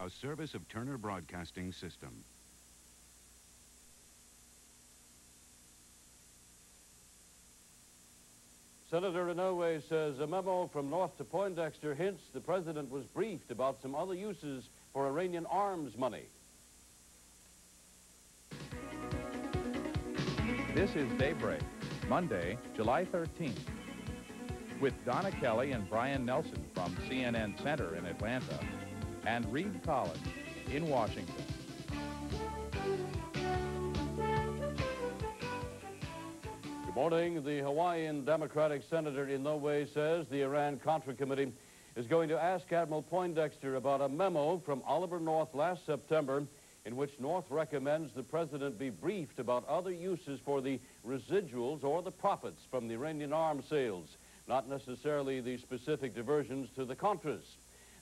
a service of Turner Broadcasting System. Senator Inouye says a memo from North to Poindexter hints the president was briefed about some other uses for Iranian arms money. This is Daybreak, Monday, July 13th. With Donna Kelley and Brian Nelson from CNN Center in Atlanta and Reid Collins in Washington. Good morning. The Hawaiian Democratic Senator Inouye says the Iran-Contra Committee is going to ask Admiral Poindexter about a memo from Oliver North last September in which North recommends the president be briefed about other uses for the residuals or the profits from the Iranian arms sales, not necessarily the specific diversions to the Contras.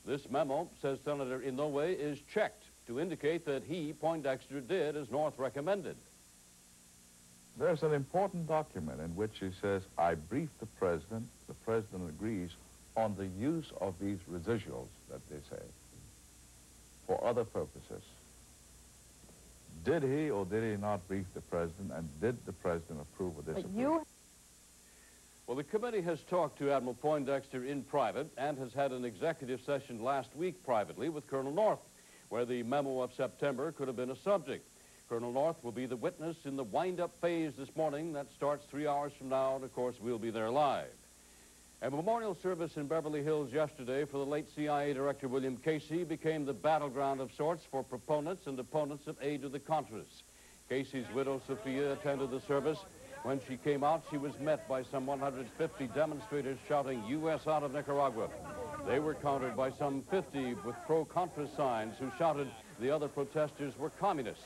This memo, says Senator Inouye, is checked to indicate that he, Poindexter, did as North recommended. There's an important document in which he says, I briefed the president agrees on the use of these residuals, that they say, for other purposes. Did he or did he not brief the president, and did the president approve of this? Well, the committee has talked to Admiral Poindexter in private and has had an executive session last week privately with Colonel North, where the memo of September could have been a subject. Colonel North will be the witness in the wind-up phase this morning. That starts 3 hours from now, and of course, we'll be there live. A memorial service in Beverly Hills yesterday for the late CIA Director William Casey became the battleground of sorts for proponents and opponents of aid to the Contras. Casey's widow, Sophia, attended the service. When she came out, she was met by some 150 demonstrators shouting, U.S. out of Nicaragua. They were countered by some 50 with pro-Contra signs who shouted the other protesters were communists.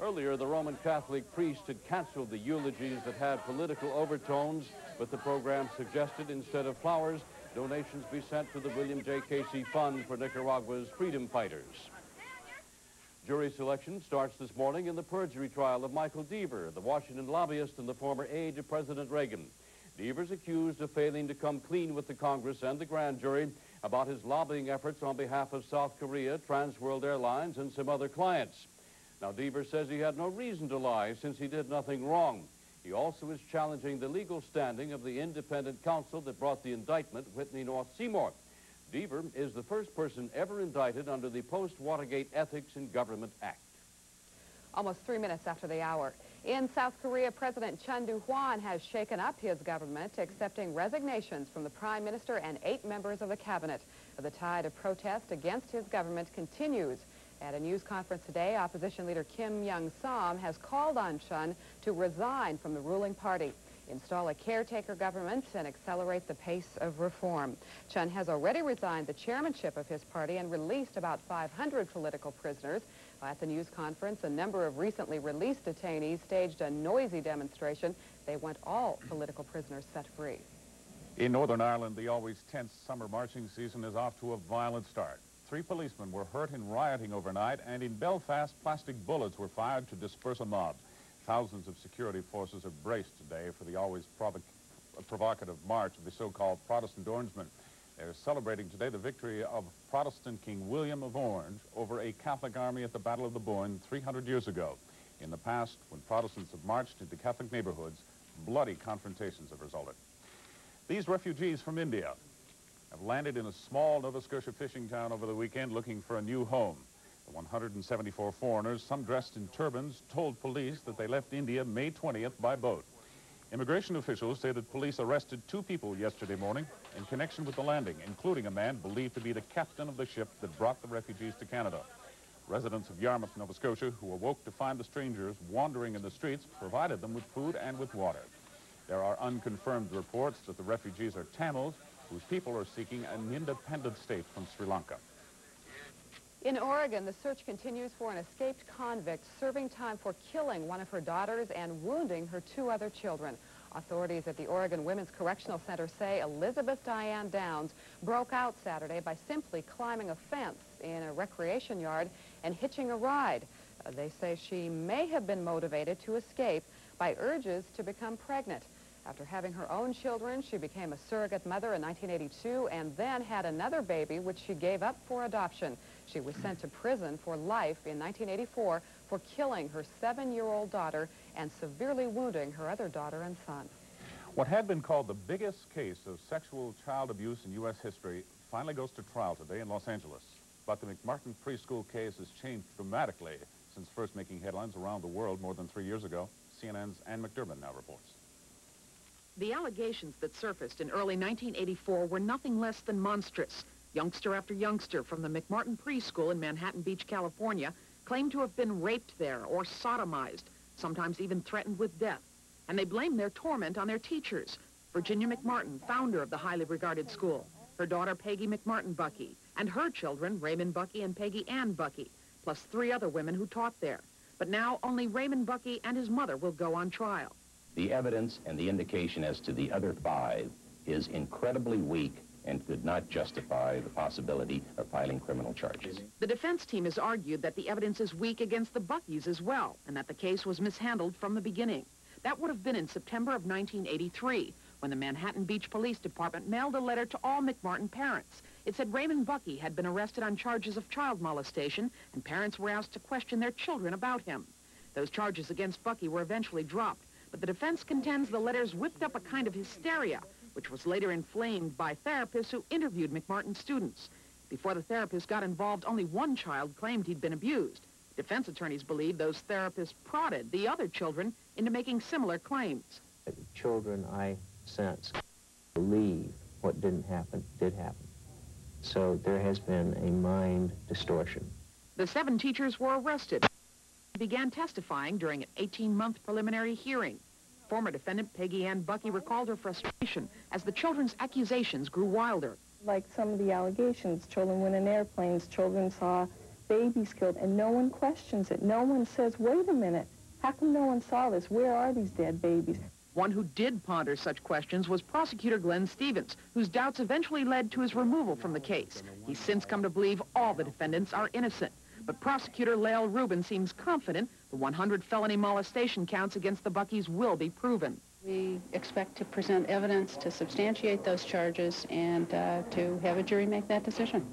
Earlier, the Roman Catholic priest had canceled the eulogies that had political overtones, but the program suggested instead of flowers, donations be sent to the William J. Casey Fund for Nicaragua's freedom fighters. Jury selection starts this morning in the perjury trial of Michael Deaver, the Washington lobbyist and the former aide to President Reagan. Deaver's accused of failing to come clean with the Congress and the grand jury about his lobbying efforts on behalf of South Korea, Trans World Airlines, and some other clients. Now, Deaver says he had no reason to lie since he did nothing wrong. He also is challenging the legal standing of the independent counsel that brought the indictment, Whitney North Seymour. Deaver is the first person ever indicted under the Post-Watergate Ethics in Government Act. Almost 3 minutes after the hour. In South Korea, President Chun Doo-hwan has shaken up his government, accepting resignations from the Prime Minister and 8 members of the cabinet. The tide of protest against his government continues. At a news conference today, opposition leader Kim Young-sam has called on Chun to resign from the ruling party, install a caretaker government, and accelerate the pace of reform. Chun has already resigned the chairmanship of his party and released about 500 political prisoners. At the news conference, a number of recently released detainees staged a noisy demonstration. They want all political prisoners set free. In Northern Ireland, the always tense summer marching season is off to a violent start. 3 policemen were hurt in rioting overnight, and in Belfast, plastic bullets were fired to disperse a mob. Thousands of security forces are braced today for the always provocative march of the so-called Protestant Orangemen. They're celebrating today the victory of Protestant King William of Orange over a Catholic army at the Battle of the Boyne 300 years ago. In the past, when Protestants have marched into Catholic neighborhoods, bloody confrontations have resulted. These refugees from India have landed in a small Nova Scotia fishing town over the weekend looking for a new home. The 174 foreigners, some dressed in turbans, told police that they left India May 20th by boat. Immigration officials say that police arrested 2 people yesterday morning in connection with the landing, including a man believed to be the captain of the ship that brought the refugees to Canada. Residents of Yarmouth, Nova Scotia, who awoke to find the strangers wandering in the streets, provided them with food and with water. There are unconfirmed reports that the refugees are Tamils, whose people are seeking an independent state from Sri Lanka. In Oregon, the search continues for an escaped convict serving time for killing one of her daughters and wounding her 2 other children. Authorities at the Oregon Women's Correctional Center say Elizabeth Diane Downs broke out Saturday by simply climbing a fence in a recreation yard and hitching a ride. They say she may have been motivated to escape by urges to become pregnant. After having her own children, she became a surrogate mother in 1982 and then had another baby, which she gave up for adoption. She was sent to prison for life in 1984 for killing her 7-year-old daughter and severely wounding her other daughter and son. What had been called the biggest case of sexual child abuse in U.S. history finally goes to trial today in Los Angeles. But the McMartin preschool case has changed dramatically since first making headlines around the world more than 3 years ago. CNN's Ann McDermott now reports. The allegations that surfaced in early 1984 were nothing less than monstrous. Youngster after youngster from the McMartin preschool in Manhattan Beach, California, claimed to have been raped there or sodomized, sometimes even threatened with death. And they blamed their torment on their teachers. Virginia McMartin, founder of the highly regarded school, her daughter Peggy McMartin Bucky, and her children Raymond Bucky and Peggy Ann Bucky, plus 3 other women who taught there. But now only Raymond Bucky and his mother will go on trial. The evidence and the indication as to the other 5 is incredibly weak and could not justify the possibility of filing criminal charges. The defense team has argued that the evidence is weak against the Buckys as well, and that the case was mishandled from the beginning. That would have been in September of 1983, when the Manhattan Beach Police Department mailed a letter to all McMartin parents. It said Raymond Bucky had been arrested on charges of child molestation, and parents were asked to question their children about him. Those charges against Bucky were eventually dropped, but the defense contends the letters whipped up a kind of hysteria, which was later inflamed by therapists who interviewed McMartin students. Before the therapists got involved, only one child claimed he'd been abused. Defense attorneys believe those therapists prodded the other children into making similar claims. The children, I sense, believe what didn't happen did happen. So there has been a mind distortion. The 7 teachers were arrested and began testifying during an 18-month preliminary hearing. Former defendant Peggy Ann Bucky recalled her frustration as the children's accusations grew wilder. Like some of the allegations, children went in airplanes, children saw babies killed, and no one questions it. No one says, wait a minute, how come no one saw this? Where are these dead babies? One who did ponder such questions was prosecutor Glenn Stevens, whose doubts eventually led to his removal from the case. He's since come to believe all the defendants are innocent. But prosecutor Lael Rubin seems confident the 100 felony molestation counts against the Buckys will be proven. We expect to present evidence to substantiate those charges and to have a jury make that decision.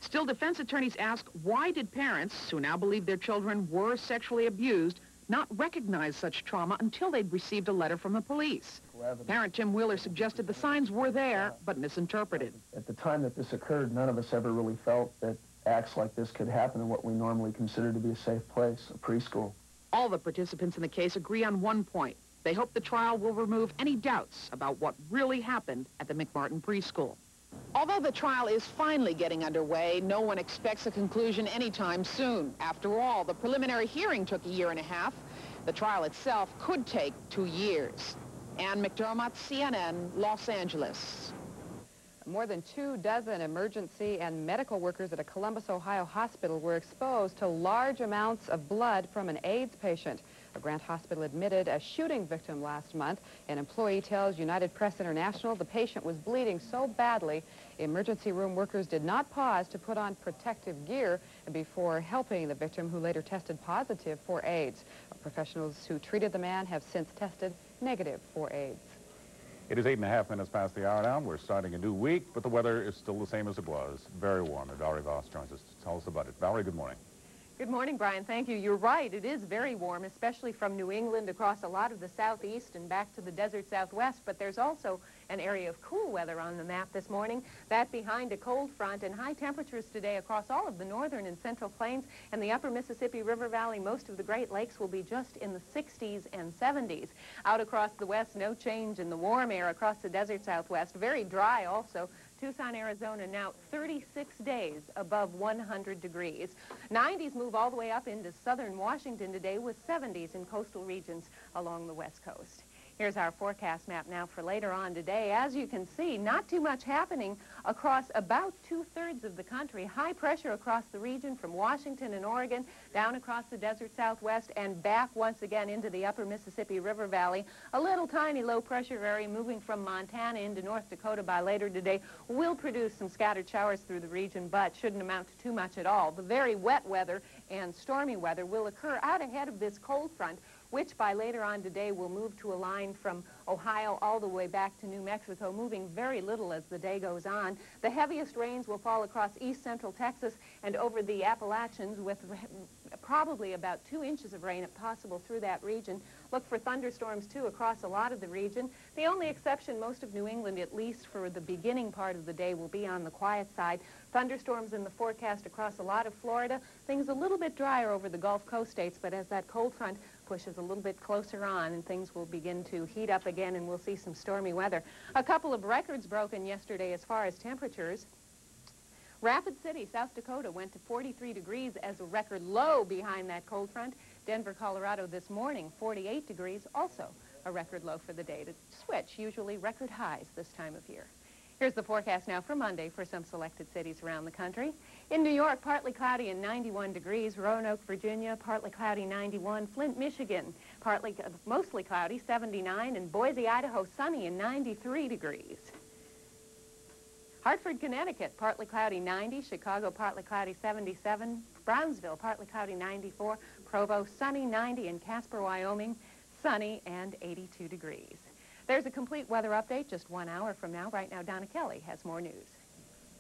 Still, defense attorneys ask, why did parents, who now believe their children were sexually abused, not recognize such trauma until they'd received a letter from the police? Parent Tim Wheeler suggested the signs were there, but misinterpreted. At the time that this occurred, none of us ever really felt that acts like this could happen in what we normally consider to be a safe place, a preschool. All the participants in the case agree on one point. They hope the trial will remove any doubts about what really happened at the McMartin preschool. Although the trial is finally getting underway, no one expects a conclusion anytime soon. After all, the preliminary hearing took 1.5 years. The trial itself could take 2 years. Ann McDermott, CNN, Los Angeles. More than 24 emergency and medical workers at a Columbus, Ohio hospital were exposed to large amounts of blood from an AIDS patient. A Grant hospital admitted a shooting victim last month. An employee tells United Press International the patient was bleeding so badly, emergency room workers did not pause to put on protective gear before helping the victim, who later tested positive for AIDS. Professionals who treated the man have since tested negative for AIDS. It is 8.5 minutes past the hour now. We're starting a new week, but the weather is still the same as it was. Very warm. And Valerie Voss joins us to tell us about it. Valerie, good morning. Good morning, Brian. Thank you. You're right. It is very warm, especially from New England across a lot of the southeast and back to the desert southwest. But there's also an area of cool weather on the map this morning. That behind a cold front and high temperatures today across all of the northern and central plains and the upper Mississippi River Valley. Most of the Great Lakes will be just in the 60s and 70s. Out across the west, no change in the warm air across the desert southwest. Very dry also. Tucson, Arizona, now 36 days above 100 degrees. 90s move all the way up into southern Washington today with 70s in coastal regions along the west coast. Here's our forecast map now for later on today. As you can see, not too much happening across about 2/3 of the country. High pressure across the region from Washington and Oregon, down across the desert southwest, and back once again into the upper Mississippi River Valley. A little tiny low pressure area moving from Montana into North Dakota by later today will produce some scattered showers through the region, but shouldn't amount to too much at all. The very wet weather and stormy weather will occur out ahead of this cold front, which by later on today will move to a line from Ohio all the way back to New Mexico, moving very little as the day goes on. The heaviest rains will fall across east central Texas and over the Appalachians, with probably about 2 inches of rain if possible through that region. Look for thunderstorms, too, across a lot of the region. The only exception, most of New England, at least for the beginning part of the day, will be on the quiet side. Thunderstorms in the forecast across a lot of Florida. Things a little bit drier over the Gulf Coast states, but as that cold front pushes a little bit closer on, and things will begin to heat up again, and we'll see some stormy weather. A couple of records broken yesterday as far as temperatures. Rapid City, South Dakota, went to 43 degrees as a record low behind that cold front. Denver, Colorado this morning, 48 degrees, also a record low for the day. To switch, usually record highs this time of year. Here's the forecast now for Monday for some selected cities around the country. In New York, partly cloudy and 91 degrees. Roanoke, Virginia, partly cloudy, 91. Flint, Michigan, mostly cloudy, 79. And Boise, Idaho, sunny and 93 degrees. Hartford, Connecticut, partly cloudy, 90. Chicago, partly cloudy, 77. Brownsville, partly cloudy, 94. Provo, sunny, 90. And Casper, Wyoming, sunny and 82 degrees. There's a complete weather update just 1 hour from now. Right now, Donna Kelley has more news.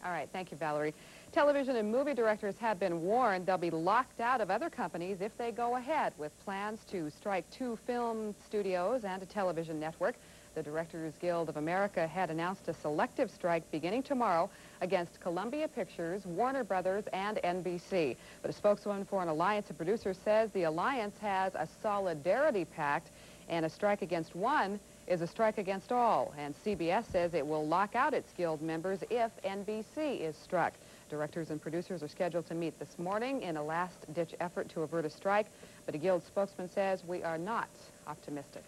All right, thank you, Valerie. Television and movie directors have been warned they'll be locked out of other companies if they go ahead with plans to strike 2 film studios and a television network. The Directors Guild of America had announced a selective strike beginning tomorrow against Columbia Pictures, Warner Brothers, and NBC. But a spokeswoman for an alliance of producers says the alliance has a solidarity pact, and a strike against one is a strike against all. And CBS says it will lock out its guild members if NBC is struck. Directors and producers are scheduled to meet this morning in a last-ditch effort to avert a strike, but a guild spokesman says we are not optimistic.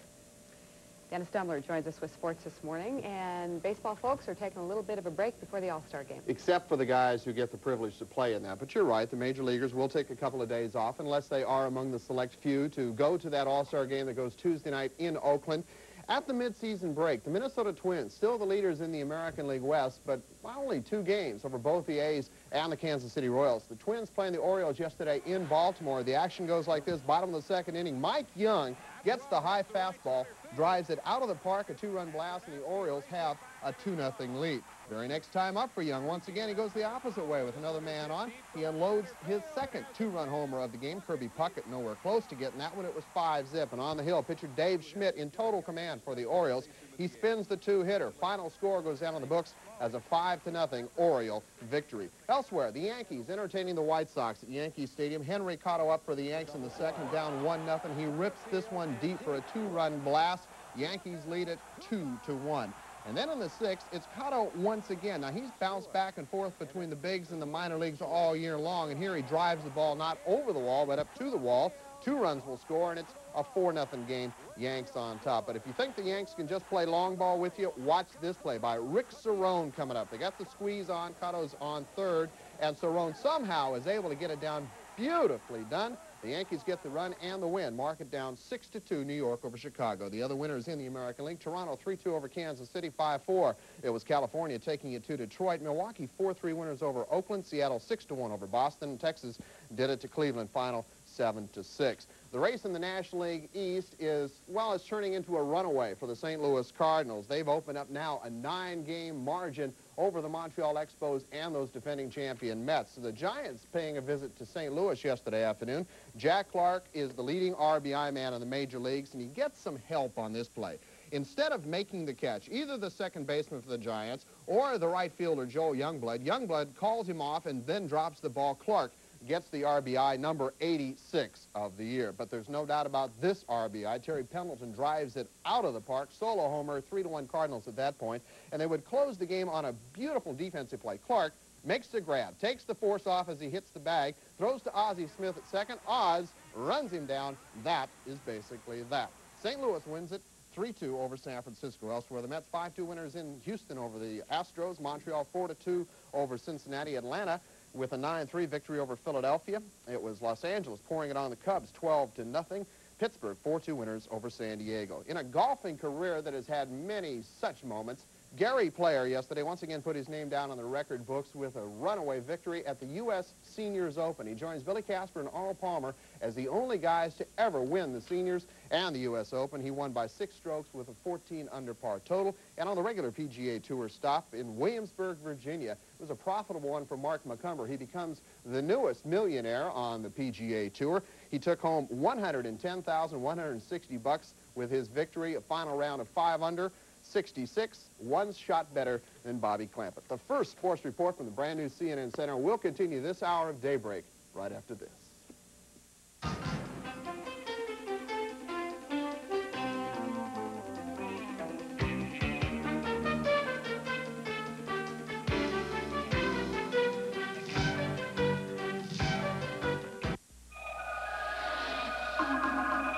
Dennis Stumler joins us with sports this morning, and baseball folks are taking a little bit of a break before the All-Star game. Except for the guys who get the privilege to play in that. But you're right, the major leaguers will take a couple of days off unless they are among the select few to go to that All-Star game that goes Tuesday night in Oakland. At the midseason break, the Minnesota Twins, still the leaders in the American League West, but only 2 games over both the A's and the Kansas City Royals. The Twins playing the Orioles yesterday in Baltimore. The action goes like this. Bottom of the 2nd inning, Mike Young gets the high fastball, drives it out of the park, a 2-run blast, and the Orioles have a 2-0 lead. Very next time up for Young, once again, he goes the opposite way with another man on. He unloads his second 2-run homer of the game. Kirby Puckett nowhere close to getting that one. It was 5-zip. And on the hill, pitcher Dave Schmidt in total command for the Orioles. He spins the 2-hitter. Final score goes down on the books as a 5-0 Oriole victory. Elsewhere, the Yankees entertaining the White Sox at Yankee Stadium. Henry Cotto up for the Yanks in the second, down 1-0. He rips this one deep for a 2-run blast. Yankees lead it 2-1. And then in the 6th, it's Cotto once again. Now, he's bounced back and forth between the bigs and the minor leagues all year long, and here he drives the ball not over the wall, but up to the wall. 2 runs will score, and it's a 4-0 game. Yanks on top. But if you think the Yanks can just play long ball with you, watch this play by Rick Cerrone coming up. They got the squeeze on. Cotto's on third, and Cerrone somehow is able to get it down. Beautifully done. The Yankees get the run and the win. Mark it down 6-2 New York over Chicago. The other winners in the American League, Toronto 3-2 over Kansas City, 5-4. It was California taking it to Detroit. Milwaukee 4-3 winners over Oakland. Seattle 6-1 over Boston. And Texas did it to Cleveland, final 7-6. The race in the National League East is, well, it's turning into a runaway for the St. Louis Cardinals. They've opened up now a 9-game margin over the Montreal Expos and those defending champion Mets. So the Giants paying a visit to St. Louis yesterday afternoon. Jack Clark is the leading RBI man in the major leagues, and he gets some help on this play. Instead of making the catch, either the second baseman for the Giants or the right fielder, Joe Youngblood calls him off and then drops the ball. Clark gets the RBI, number 86 of the year. But there's no doubt about this RBI. Terry Pendleton drives it out of the park. Solo homer, 3-1 Cardinals at that point. And they would close the game on a beautiful defensive play. Clark makes the grab, takes the force off as he hits the bag, throws to Ozzie Smith at second. Oz runs him down. That is basically that. St. Louis wins it 3-2 over San Francisco. Elsewhere, the Mets 5-2 winners in Houston over the Astros. Montreal 4-2 over Cincinnati. Atlanta with a 9-3 victory over Philadelphia. It was Los Angeles pouring it on the Cubs 12-0. Pittsburgh 4-2 winners over San Diego. In a golfing career that has had many such moments, Gary Player yesterday once again put his name down on the record books with a runaway victory at the U.S. Seniors Open. He joins Billy Casper and Arnold Palmer as the only guys to ever win the Seniors and the U.S. Open. He won by 6 strokes with a 14 under par total. And on the regular PGA Tour stop in Williamsburg, Virginia, it was a profitable one for Mark McCumber. He becomes the newest millionaire on the PGA Tour. He took home $110,160 with his victory, a final round of 5 under. 66, 1 shot better than Bobby Clampett. The first sports report from the brand new CNN Center will continue this hour of Daybreak right after this.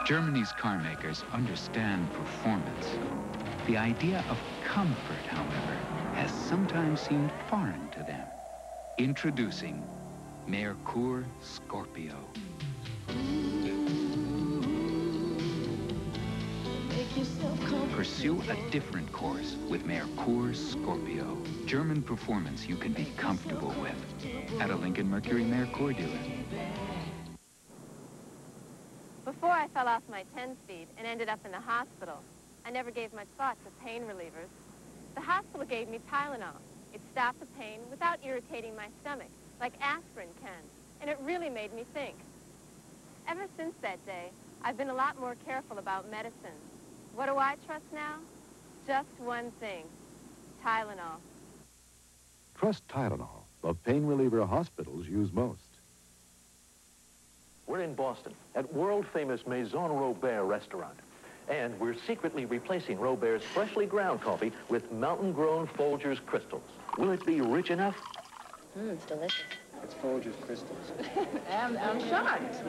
Germany's car makers understand performance. The idea of comfort, however, has sometimes seemed foreign to them. Introducing Merkur Scorpio. Pursue a different course with Merkur Scorpio. German performance you can be comfortable with. At a Lincoln Mercury Merkur dealer. Before I fell off my 10-speed and ended up in the hospital, I never gave much thought to pain relievers. The hospital gave me Tylenol. It stopped the pain without irritating my stomach, like aspirin can, and it really made me think. Ever since that day, I've been a lot more careful about medicine. What do I trust now? Just one thing, Tylenol. Trust Tylenol, the pain reliever hospitals use most. We're in Boston at world-famous Maison Robert restaurant. And we're secretly replacing Robert's freshly ground coffee with mountain-grown Folgers crystals. Will it be rich enough? It's delicious. It's Folgers crystals. I'm shocked.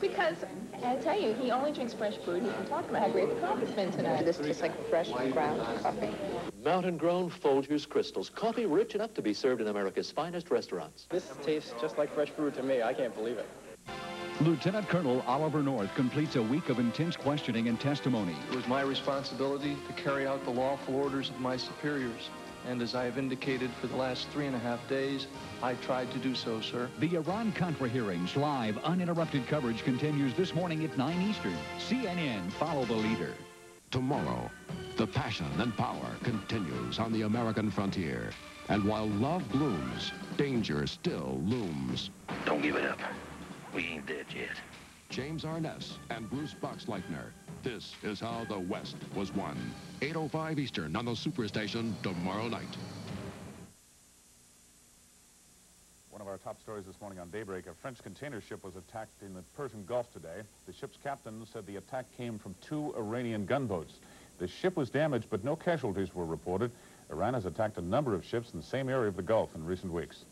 Because, I tell you, he only drinks fresh brewed. He can talk about how great the coffee's been tonight. This tastes like fresh ground coffee. Mountain-grown Folgers crystals. Coffee rich enough to be served in America's finest restaurants. This tastes just like fresh brewed to me. I can't believe it. Lieutenant Colonel Oliver North completes a week of intense questioning and testimony. It was my responsibility to carry out the lawful orders of my superiors. And as I have indicated for the last 3.5 days, I tried to do so, sir. The Iran-Contra hearings live, uninterrupted coverage continues this morning at 9 Eastern. CNN, follow the leader. Tomorrow, the passion and power continues on the American frontier. And while love blooms, danger still looms. Don't give it up. We ain't dead yet. James Arness and Bruce Boxleitner. This is how the West was won. 8:05 Eastern on the Superstation tomorrow night. One of our top stories this morning on Daybreak, a French container ship was attacked in the Persian Gulf today. The ship's captain said the attack came from 2 Iranian gunboats. The ship was damaged, but no casualties were reported. Iran has attacked a number of ships in the same area of the Gulf in recent weeks.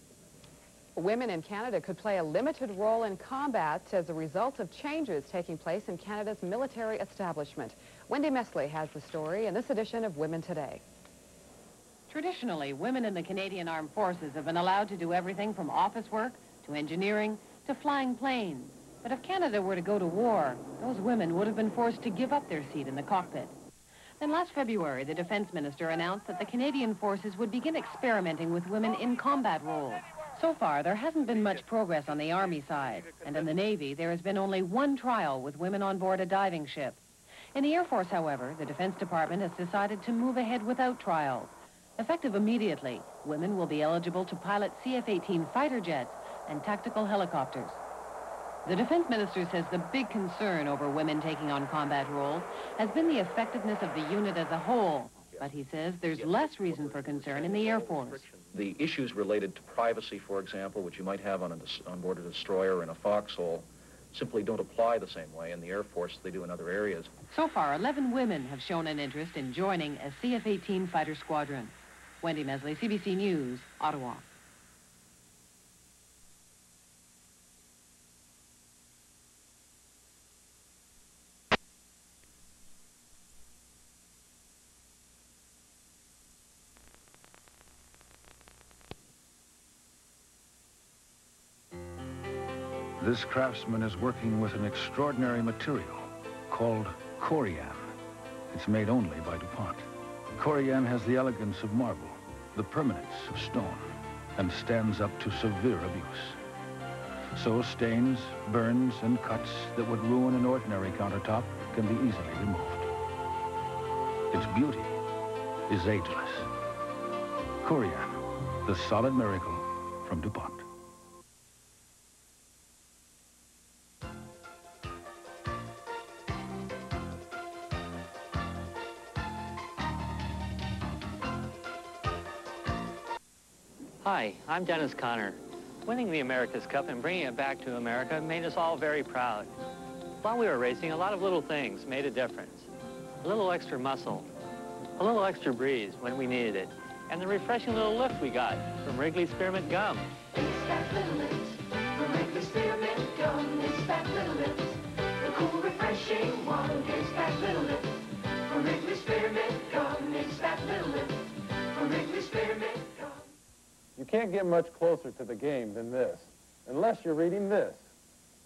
Women in Canada could play a limited role in combat as a result of changes taking place in Canada's military establishment. Wendy Mesley has the story in this edition of Women Today. Traditionally, women in the Canadian Armed Forces have been allowed to do everything from office work to engineering to flying planes. But if Canada were to go to war, those women would have been forced to give up their seat in the cockpit. Then last February, the Defense Minister announced that the Canadian Forces would begin experimenting with women in combat roles. So far, there hasn't been much progress on the Army side, and in the Navy, there has been only 1 trial with women on board a diving ship. In the Air Force, however, the Defense Department has decided to move ahead without trials. Effective immediately, women will be eligible to pilot CF-18 fighter jets and tactical helicopters. The Defense Minister says the big concern over women taking on combat roles has been the effectiveness of the unit as a whole, but he says there's less reason for concern in the Air Force. The issues related to privacy, for example, which you might have on board a destroyer or in a foxhole, simply don't apply the same way in the Air Force as they do in other areas. So far, 11 women have shown an interest in joining a CF-18 fighter squadron. Wendy Mesley, CBC News, Ottawa. This craftsman is working with an extraordinary material called corian. It's made only by DuPont. Corian has the elegance of marble, the permanence of stone, and stands up to severe abuse. So stains, burns, and cuts that would ruin an ordinary countertop can be easily removed. Its beauty is ageless. Corian, the solid miracle from DuPont. Hi, I'm Dennis Conner. Winning the America's Cup and bringing it back to America made us all very proud. While we were racing, a lot of little things made a difference. A little extra muscle, a little extra breeze when we needed it, and the refreshing little lift we got from Wrigley's Spearmint Gum. It's that little lift from Wrigley's Spearmint Gum. It's that little lift, the cool, refreshing one. It's that little lift from Wrigley's Spearmint Gum. It's that little lift from Wrigley's Spearmint Gum. You can't get much closer to the game than this, unless you're reading this.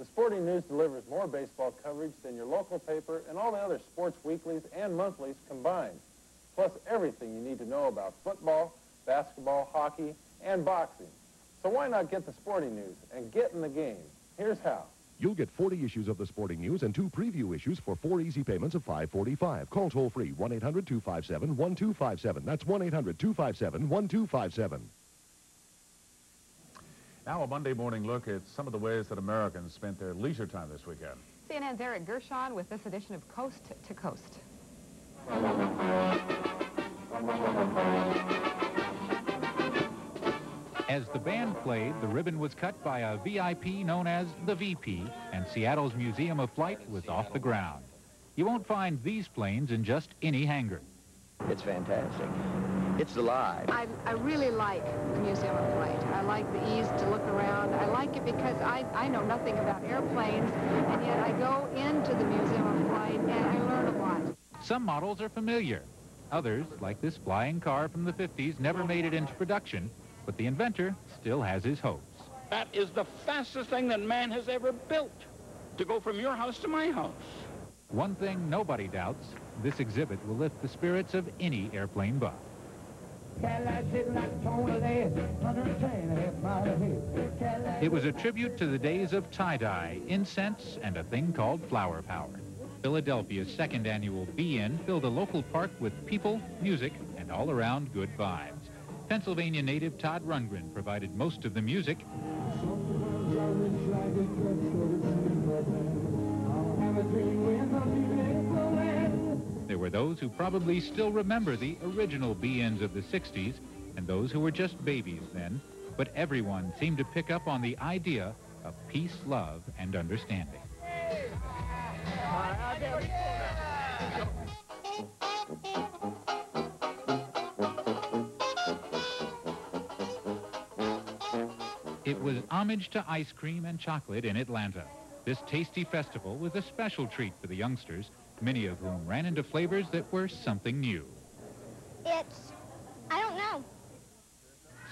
The Sporting News delivers more baseball coverage than your local paper and all the other sports weeklies and monthlies combined, plus everything you need to know about football, basketball, hockey, and boxing. So why not get the Sporting News and get in the game? Here's how. You'll get 40 issues of the Sporting News and 2 preview issues for 4 easy payments of $5.45. Call toll-free 1-800-257-1257. That's 1-800-257-1257. Now a Monday morning look at some of the ways that Americans spent their leisure time this weekend. CNN's Eric Gershon with this edition of Coast to Coast. As the band played, the ribbon was cut by a VIP known as the VP, and Seattle's Museum of Flight was off the ground. You won't find these planes in just any hangar. It's fantastic. It's alive. I really like the Museum of Flight. I like the ease to look around. I like it because I know nothing about airplanes, and yet I go into the Museum of Flight and I learn a lot. Some models are familiar. Others, like this flying car from the 50s, never made it into production, but the inventor still has his hopes. That is the fastest thing that man has ever built, to go from your house to my house. One thing nobody doubts, this exhibit will lift the spirits of any airplane buff. It was a tribute to the days of tie-dye, incense, and a thing called flower power. Philadelphia's second annual Be-In filled a local park with people, music, and all-around good vibes. Pennsylvania native Todd Rundgren provided most of the music. There were those who probably still remember the original Be-Ins of the 60s and those who were just babies then, but everyone seemed to pick up on the idea of peace, love, and understanding. It was homage to ice cream and chocolate in Atlanta. This tasty festival was a special treat for the youngsters, many of whom ran into flavors that were something new. I don't know.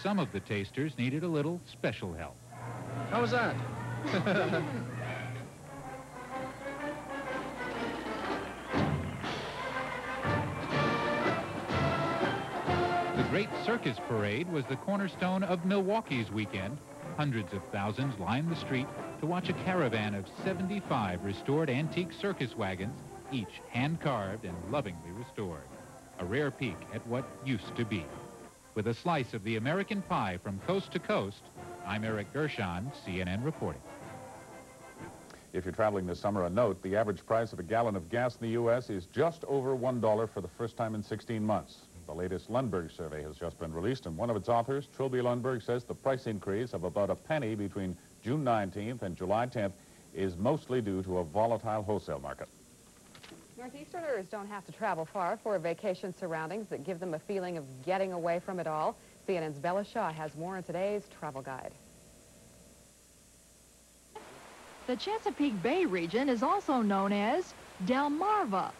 Some of the tasters needed a little special help. How was that? The Great Circus Parade was the cornerstone of Milwaukee's weekend. Hundreds of thousands lined the street to watch a caravan of 75 restored antique circus wagons, each hand-carved and lovingly restored. A rare peek at what used to be. With a slice of the American pie from coast to coast, I'm Eric Gershon, CNN reporting. If you're traveling this summer, a note, the average price of a gallon of gas in the U.S. is just over $1 for the first time in 16 months. The latest Lundberg survey has just been released, and one of its authors, Trilby Lundberg, says the price increase of about a penny between June 19th and July 10th is mostly due to a volatile wholesale market. Northeasterners don't have to travel far for vacation surroundings that give them a feeling of getting away from it all. CNN's Bella Shaw has more in today's travel guide. The Chesapeake Bay region is also known as Delmarva,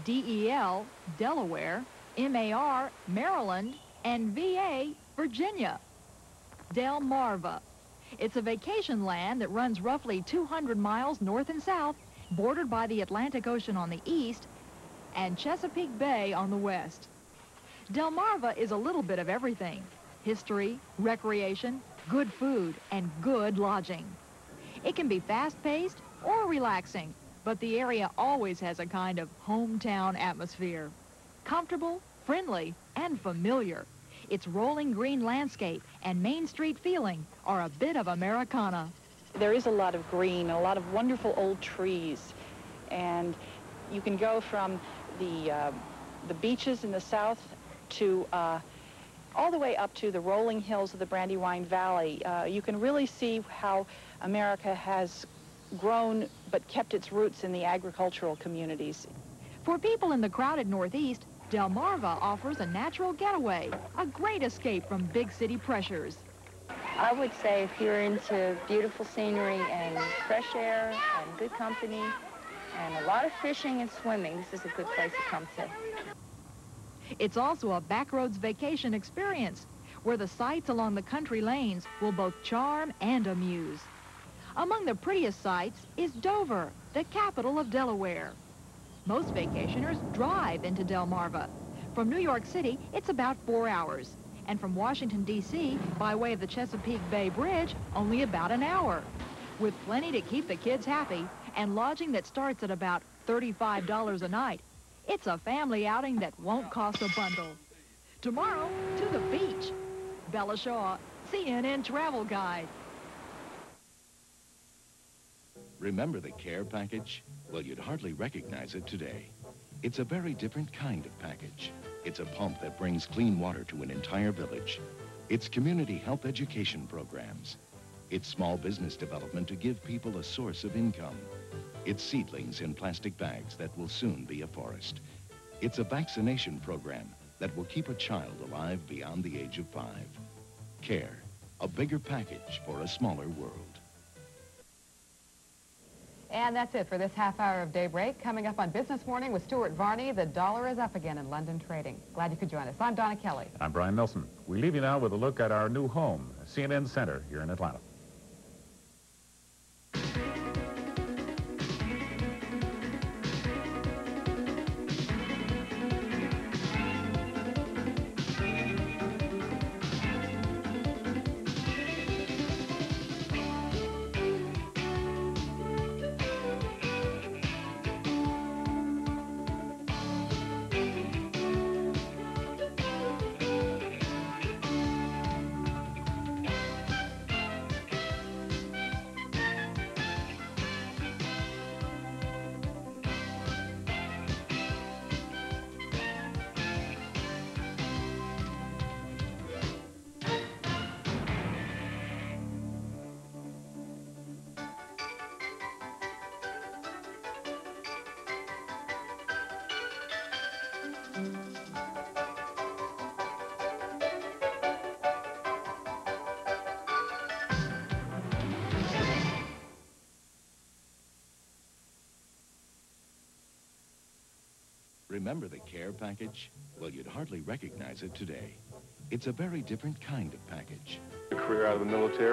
D-E-L, Delaware, M-A-R, Maryland, and V-A, Virginia. Delmarva. It's a vacation land that runs roughly 200 miles north and south, bordered by the Atlantic Ocean on the east and Chesapeake Bay on the west. Delmarva is a little bit of everything. History, recreation, good food, and good lodging. It can be fast-paced or relaxing, but the area always has a kind of hometown atmosphere. Comfortable, friendly, and familiar. Its rolling green landscape and Main Street feeling are a bit of Americana. There is a lot of green, a lot of wonderful old trees, and you can go from the beaches in the south to all the way up to the rolling hills of the Brandywine Valley. You can really see how America has grown but kept its roots in the agricultural communities. For people in the crowded Northeast, Delmarva offers a natural getaway, a great escape from big city pressures. I would say if you're into beautiful scenery and fresh air and good company and a lot of fishing and swimming, this is a good place to come to. It's also a backroads vacation experience where the sights along the country lanes will both charm and amuse. Among the prettiest sights is Dover, the capital of Delaware. Most vacationers drive into Delmarva. From New York City, it's about 4 hours. And from Washington, D.C., by way of the Chesapeake Bay Bridge, only about an hour. With plenty to keep the kids happy and lodging that starts at about $35 a night, it's a family outing that won't cost a bundle. Tomorrow, to the beach. Bella Shaw, CNN Travel Guide. Remember the care package? Well, you'd hardly recognize it today. It's a very different kind of package. It's a pump that brings clean water to an entire village. It's community health education programs. It's small business development to give people a source of income. It's seedlings in plastic bags that will soon be a forest. It's a vaccination program that will keep a child alive beyond the age of 5. Care, a bigger package for a smaller world. And that's it for this half hour of Daybreak. Coming up on Business Morning with Stuart Varney, the dollar is up again in London trading. Glad you could join us. I'm Donna Kelley. I'm Brian Nelson. We leave you now with a look at our new home, CNN Center here in Atlanta. Remember the care package? Well, you'd hardly recognize it today. It's a very different kind of package. A career out of the military.